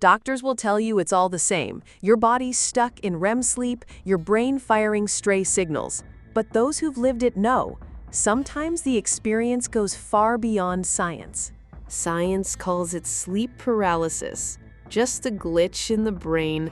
Doctors will tell you it's all the same. Your body's stuck in REM sleep, your brain firing stray signals. But those who've lived it know. Sometimes the experience goes far beyond science. Science calls it sleep paralysis, just a glitch in the brain,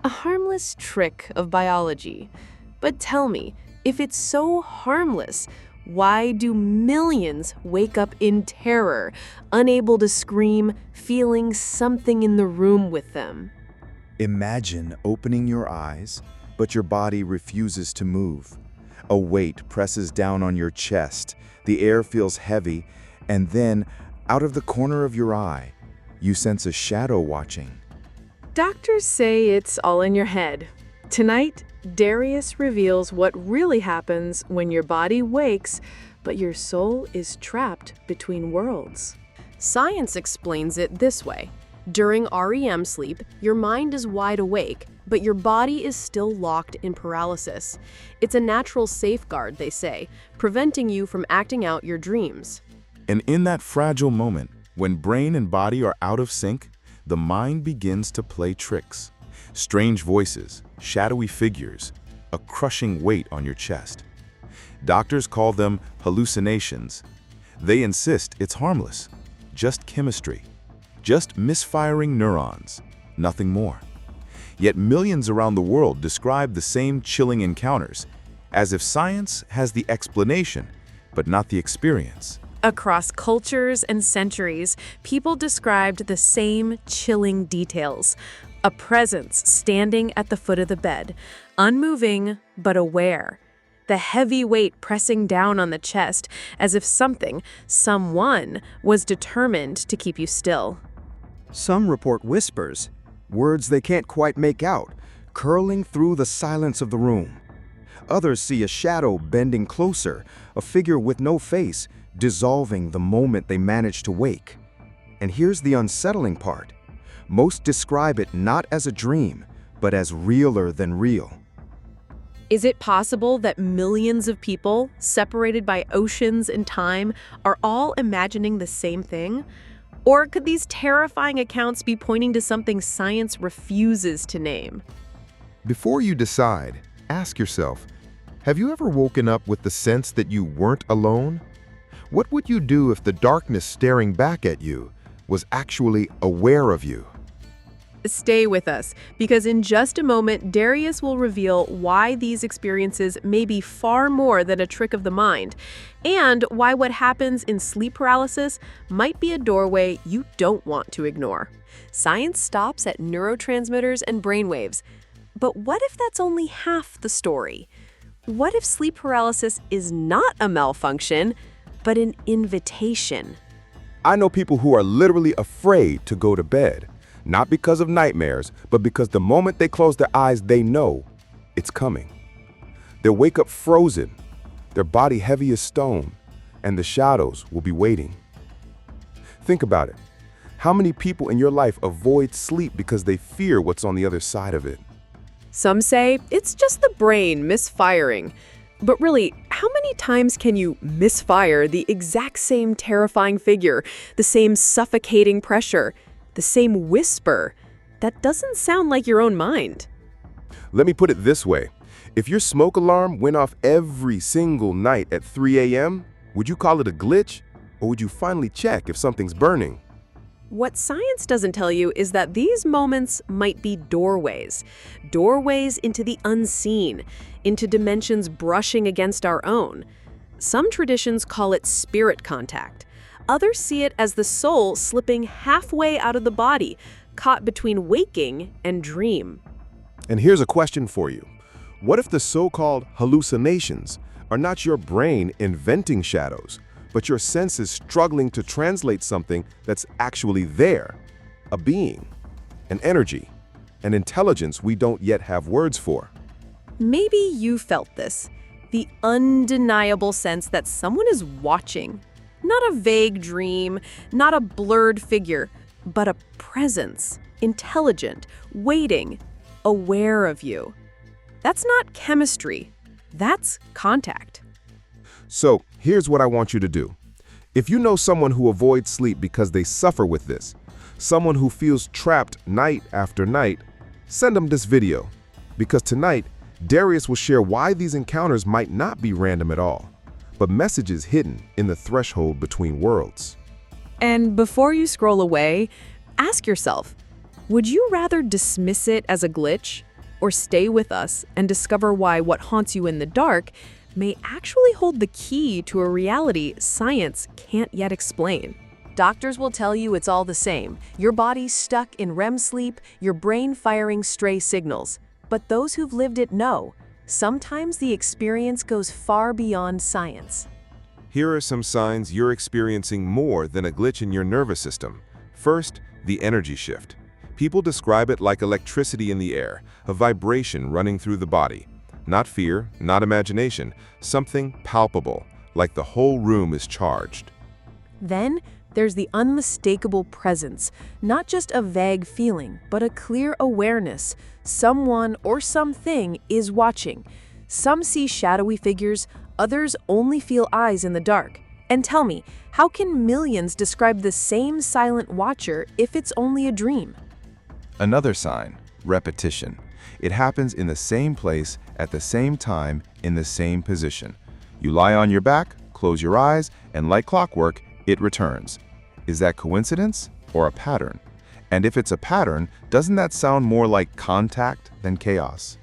a harmless trick of biology. But tell me, if it's so harmless, why do millions wake up in terror, unable to scream, feeling something in the room with them? Imagine opening your eyes, but your body refuses to move. A weight presses down on your chest, the air feels heavy, and then, out of the corner of your eye, you sense a shadow watching. Doctors say it's all in your head. Tonight, Darius reveals what really happens when your body wakes, but your soul is trapped between worlds. Science explains it this way. During REM sleep, your mind is wide awake, but your body is still locked in paralysis. It's a natural safeguard, they say, preventing you from acting out your dreams. And in that fragile moment, when brain and body are out of sync, the mind begins to play tricks. Strange voices, shadowy figures, a crushing weight on your chest. Doctors call them hallucinations. They insist it's harmless, just chemistry, just misfiring neurons, nothing more. Yet millions around the world describe the same chilling encounters, as if science has the explanation, but not the experience. Across cultures and centuries, people described the same chilling details. A presence standing at the foot of the bed, unmoving but aware. The heavy weight pressing down on the chest as if someone was determined to keep you still. Some report whispers, words they can't quite make out, curling through the silence of the room. Others see a shadow bending closer, a figure with no face, dissolving the moment they manage to wake. And here's the unsettling part. Most describe it not as a dream, but as realer than real. Is it possible that millions of people, separated by oceans and time, are all imagining the same thing? Or could these terrifying accounts be pointing to something science refuses to name? Before you decide, ask yourself, have you ever woken up with the sense that you weren't alone? What would you do if the darkness staring back at you was actually aware of you? Stay with us, because in just a moment, Darius will reveal why these experiences may be far more than a trick of the mind, and why what happens in sleep paralysis might be a doorway you don't want to ignore. Science stops at neurotransmitters and brainwaves. But what if that's only half the story? What if sleep paralysis is not a malfunction, but an invitation? I know people who are literally afraid to go to bed. Not because of nightmares, but because the moment they close their eyes, they know it's coming. They'll wake up frozen, their body heavy as stone, and the shadows will be waiting. Think about it. How many people in your life avoid sleep because they fear what's on the other side of it? Some say it's just the brain misfiring. But really, how many times can you misfire the exact same terrifying figure, the same suffocating pressure, the same whisper? That doesn't sound like your own mind. Let me put it this way. If your smoke alarm went off every single night at 3 a.m., would you call it a glitch? Or would you finally check if something's burning? What science doesn't tell you is that these moments might be doorways. Doorways into the unseen, into dimensions brushing against our own. Some traditions call it spirit contact. Others see it as the soul slipping halfway out of the body, caught between waking and dream. And here's a question for you. What if the so-called hallucinations are not your brain inventing shadows, but your senses struggling to translate something that's actually there? A being, an energy, an intelligence we don't yet have words for. Maybe you felt this, the undeniable sense that someone is watching. Not a vague dream, not a blurred figure, but a presence, intelligent, waiting, aware of you. That's not chemistry, that's contact. So here's what I want you to do. If you know someone who avoids sleep because they suffer with this, someone who feels trapped night after night, send them this video. Because tonight, Darius will share why these encounters might not be random at all, but messages hidden in the threshold between worlds. And before you scroll away, ask yourself, would you rather dismiss it as a glitch or stay with us and discover why what haunts you in the dark may actually hold the key to a reality science can't yet explain? Doctors will tell you it's all the same. Your body's stuck in REM sleep, your brain firing stray signals. But those who've lived it know, sometimes the experience goes far beyond science. Here are some signs you're experiencing more than a glitch in your nervous system. First, the energy shift. People describe it like electricity in the air, a vibration running through the body. Not fear, not imagination, something palpable, like the whole room is charged. Then, there's the unmistakable presence, not just a vague feeling, but a clear awareness. Someone or something is watching. Some see shadowy figures, others only feel eyes in the dark. And tell me, how can millions describe the same silent watcher if it's only a dream? Another sign, repetition. It happens in the same place, at the same time, in the same position. You lie on your back, close your eyes, and like clockwork, it returns. Is that coincidence or a pattern? And if it's a pattern, doesn't that sound more like contact than chaos?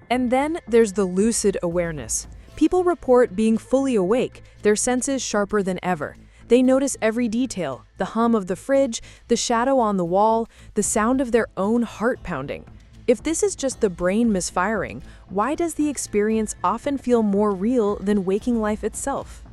And then there's the lucid awareness. People report being fully awake, their senses sharper than ever. They notice every detail, the hum of the fridge, the shadow on the wall, the sound of their own heart pounding. If this is just the brain misfiring, why does the experience often feel more real than waking life itself?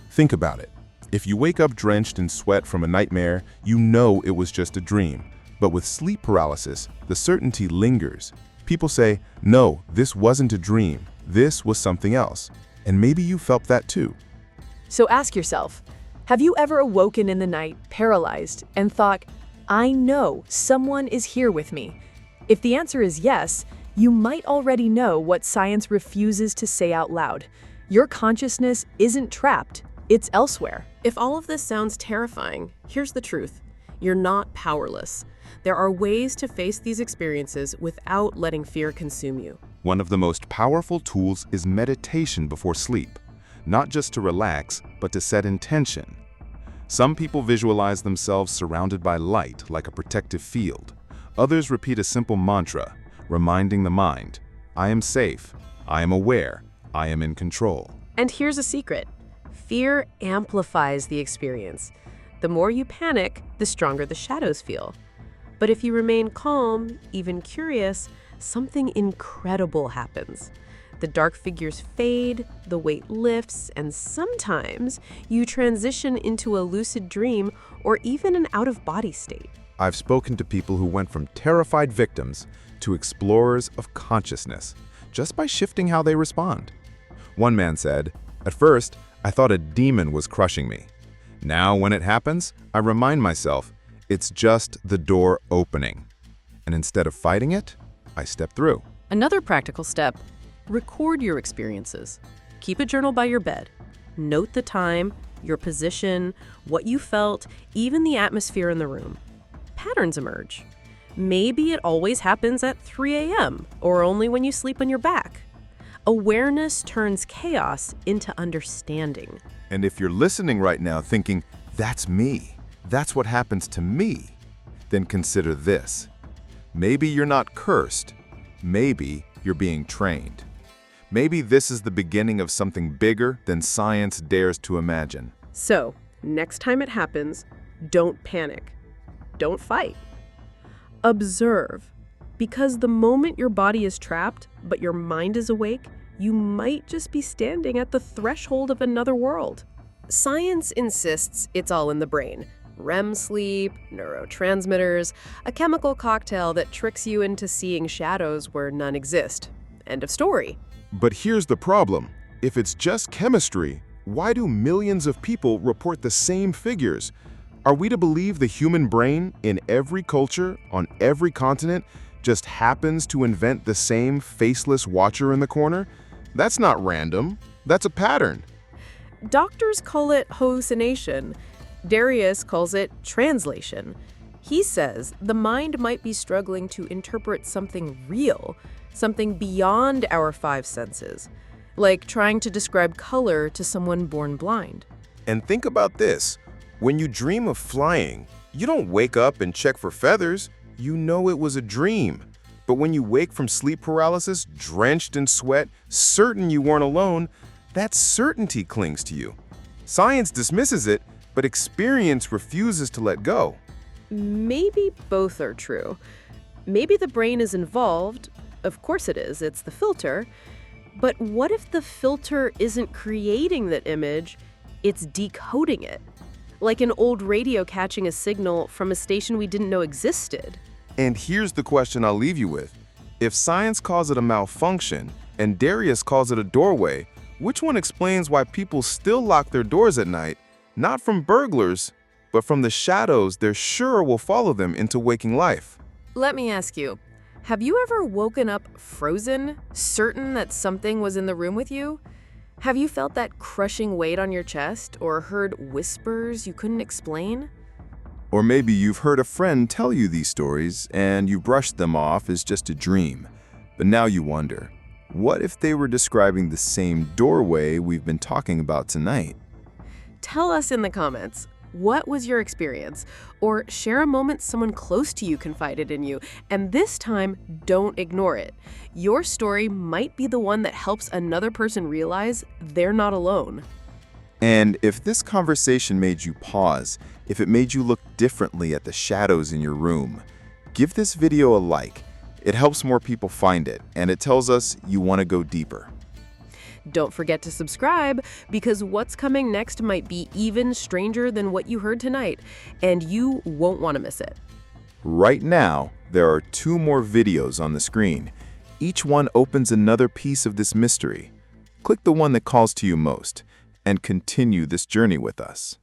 Think about it. If you wake up drenched in sweat from a nightmare, you know it was just a dream. But with sleep paralysis, the certainty lingers. People say, no, this wasn't a dream. This was something else. And maybe you felt that too. So ask yourself, have you ever awoken in the night, paralyzed, and thought, I know someone is here with me? If the answer is yes, you might already know what science refuses to say out loud. Your consciousness isn't trapped, it's elsewhere. If all of this sounds terrifying, here's the truth. You're not powerless. There are ways to face these experiences without letting fear consume you. One of the most powerful tools is meditation before sleep. Not just to relax, but to set intention. Some people visualize themselves surrounded by light like a protective field. Others repeat a simple mantra, reminding the mind, I am safe, I am aware, I am in control. And here's a secret. Fear amplifies the experience. The more you panic, the stronger the shadows feel. But if you remain calm, even curious, something incredible happens. The dark figures fade, the weight lifts, and sometimes you transition into a lucid dream or even an out-of-body state. I've spoken to people who went from terrified victims to explorers of consciousness, just by shifting how they respond. One man said, at first, I thought a demon was crushing me. Now, when it happens, I remind myself, it's just the door opening. And instead of fighting it, I step through. Another practical step, record your experiences. Keep a journal by your bed. Note the time, your position, what you felt, even the atmosphere in the room. Patterns emerge. Maybe it always happens at 3 a.m. or only when you sleep on your back. Awareness turns chaos into understanding. And if you're listening right now thinking, that's me, that's what happens to me, then consider this. Maybe you're not cursed. Maybe you're being trained. Maybe this is the beginning of something bigger than science dares to imagine. So, next time it happens, don't panic. Don't fight. Observe. Because the moment your body is trapped, but your mind is awake, you might just be standing at the threshold of another world. Science insists it's all in the brain. REM sleep, neurotransmitters, a chemical cocktail that tricks you into seeing shadows where none exist. End of story. But here's the problem. If it's just chemistry, why do millions of people report the same figures? Are we to believe the human brain in every culture, on every continent, just happens to invent the same faceless watcher in the corner? That's not random. That's a pattern. Doctors call it hallucination. Darius calls it translation. He says the mind might be struggling to interpret something real, something beyond our five senses, like trying to describe color to someone born blind. And think about this. When you dream of flying, you don't wake up and check for feathers. You know it was a dream. But when you wake from sleep paralysis, drenched in sweat, certain you weren't alone, that certainty clings to you. Science dismisses it, but experience refuses to let go. Maybe both are true. Maybe the brain is involved. Of course it is. It's the filter. But what if the filter isn't creating that image, it's decoding it? Like an old radio catching a signal from a station we didn't know existed. And here's the question I'll leave you with. If science calls it a malfunction and Darius calls it a doorway, which one explains why people still lock their doors at night, not from burglars, but from the shadows they're sure will follow them into waking life? Let me ask you, have you ever woken up frozen, certain that something was in the room with you? Have you felt that crushing weight on your chest or heard whispers you couldn't explain? Or maybe you've heard a friend tell you these stories and you brushed them off as just a dream. But now you wonder, what if they were describing the same doorway we've been talking about tonight? Tell us in the comments, what was your experience? Or share a moment someone close to you confided in you, and this time, don't ignore it. Your story might be the one that helps another person realize they're not alone. And if this conversation made you pause, if it made you look differently at the shadows in your room, give this video a like. It helps more people find it, and it tells us you want to go deeper. Don't forget to subscribe, because what's coming next might be even stranger than what you heard tonight, and you won't want to miss it. Right now, there are 2 more videos on the screen. Each one opens another piece of this mystery. Click the one that calls to you most, and continue this journey with us.